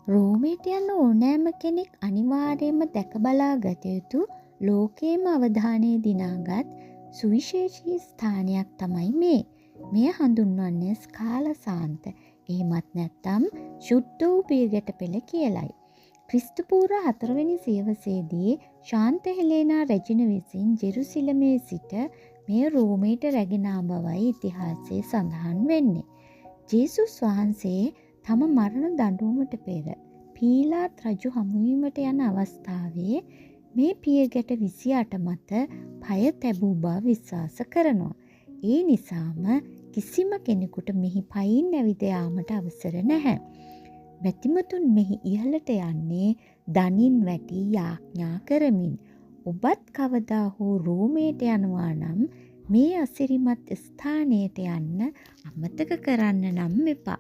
රෝමයට යන ඕනෑම කෙනෙක් අනිවාර්යයෙන්ම දැක බලා ගත යුතු ලෝකයේම අවධානය දිනාගත් සුවිශේෂී ස්ථානයක් තමයි මේ. මෙය හඳුන්වන්නේ ස්කාලසාන්ත. එහෙමත් නැත්නම් ශුද්ධ වූ පියගැට පෙළ කියලයි. ක්‍රිස්තුපූර්ව 4 වෙනි සියවසේදී ශාන්ත හෙලේනා රැජින විසින් ජෙරුසලමේ සිට මෙය රෝමයට රැගෙන ආ බවයි ඉතිහාසයේ සඳහන් වෙන්නේ. ජේසුස් වහන්සේ තම මරණ දඬුවමට පෙර පීලාත් රජු හමුවීමට යන අවස්ථාවේ මේ පියගැට 28 මත පය තැබූ බව විශ්වාස කරනවා. ඒ නිසාම කිසිම කෙනෙකුට මෙහි පයින් ඇවිද යාමට අවසර නැහැ. බැතිමතුන් මෙහි ඉහළට යන්නේ දනින් වැටි යාඥා කරමින්. ඔබත් කවදා හෝ රෝමයට යනවා නම් මේ අසිරිමත් ස්ථානයට යන්න අමතක කරන්න නම් එපා.